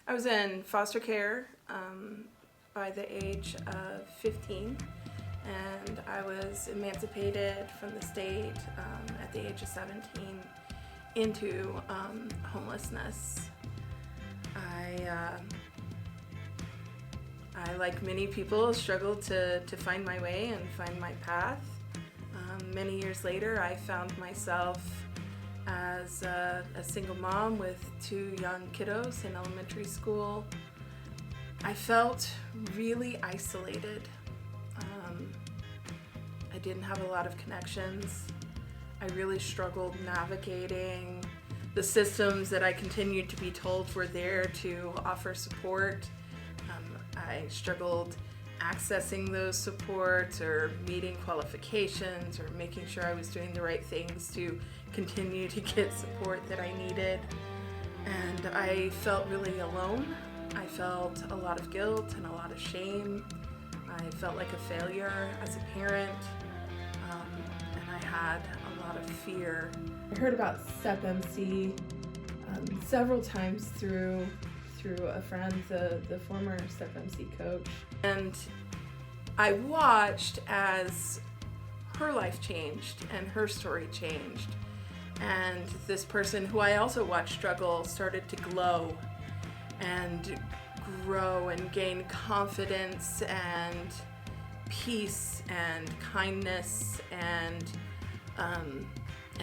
I was in foster care by the age of 15, and I was emancipated from the state at the age of 17 into homelessness. I, like many people, struggled to find my way and find my path. Many years later, I found myself as a single mom with 2 young kiddos in elementary school. I felt really isolated. I didn't have a lot of connections. I really struggled navigating the systems that I continued to be told were there to offer support. I struggled accessing those supports or meeting qualifications or making sure I was doing the right things to continue to get support that I needed. And I felt really alone. I felt a lot of guilt and a lot of shame. I felt like a failure as a parent, and I had a lot of fear. I heard about STEPMC several times through a friend, the former STEPMC coach. And I watched as her life changed and her story changed. And this person who I also watched struggle started to glow and grow and gain confidence and peace and kindness, and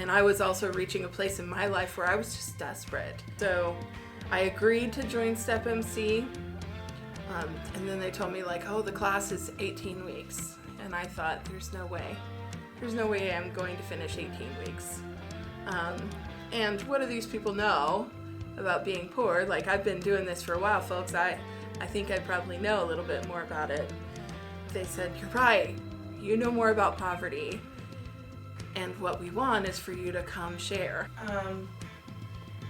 I was also reaching a place in my life where I was just desperate. So I agreed to join STEPMC, and then they told me oh, the class is 18 weeks, and I thought there's no way I'm going to finish 18 weeks. And what do these people know about being poor? I've been doing this for a while, folks. I think I probably know a little bit more about it. They said, you're right, you know more about poverty, and what we want is for you to come share.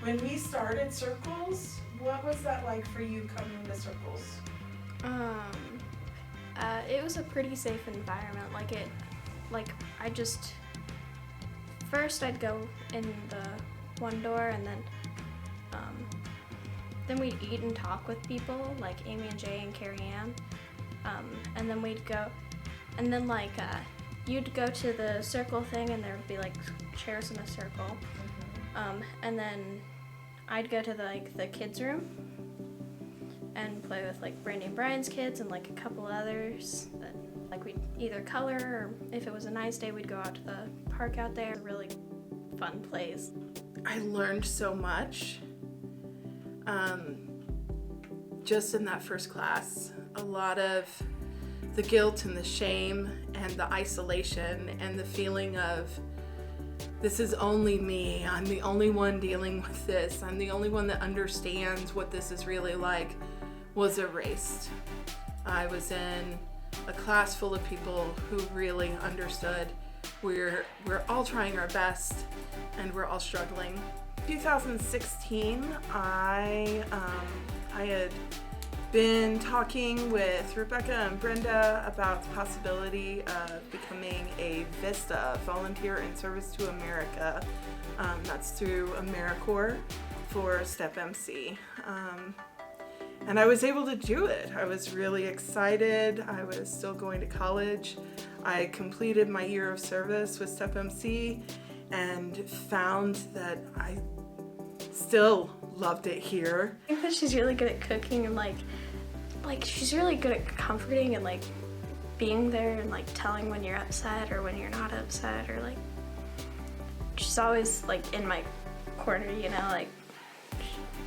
When we started Circles, what was that like for you coming to Circles? It was a pretty safe environment. First I'd go in the one door, and then we'd eat and talk with people like Amy and Jay and Carrie Ann, and then we'd go, and then you'd go to the circle thing, and there would be chairs in a circle, and then I'd go to the kids room and play with Brandy and Brian's kids and a couple others that we'd either color, or if it was a nice day, we'd go out to the park out there. Really fun place. I learned so much just in that first class. A lot of the guilt and the shame and the isolation and the feeling of, this is only me, I'm the only one dealing with this, I'm the only one that understands what this is really like, was erased. I was in a class full of people who really understood. We're all trying our best, and we're all struggling. 2016, I had been talking with Rebecca and Brenda about the possibility of becoming a VISTA, Volunteer in Service to America. That's through AmeriCorps for STEPMC. And I was able to do it. I was really excited. I was still going to college. I completed my year of service with STEPMC and found that I still loved it here. I think that she's really good at cooking, and she's really good at comforting and being there and telling when you're upset or when you're not upset, or she's always in my corner,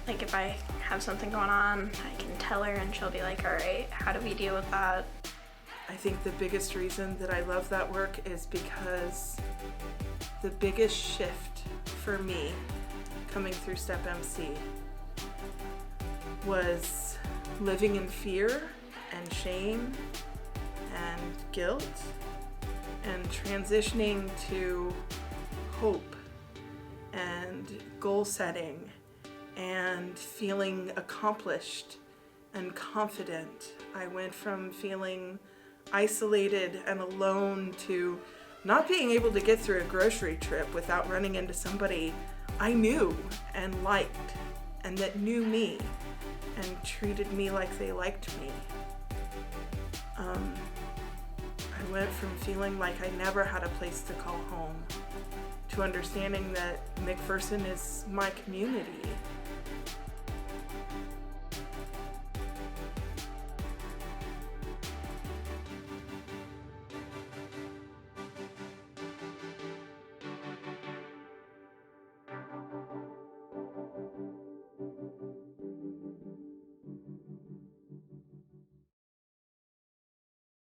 if I have something going on, I can tell her and she'll be all right, how do we deal with that? I think the biggest reason that I love that work is because the biggest shift for me coming through STEPMC was living in fear and shame and guilt, and transitioning to hope and goal setting and feeling accomplished and confident. I went from feeling isolated and alone to not being able to get through a grocery trip without running into somebody I knew and liked and that knew me. and treated me like they liked me. I went from feeling like I never had a place to call home to understanding that McPherson is my community.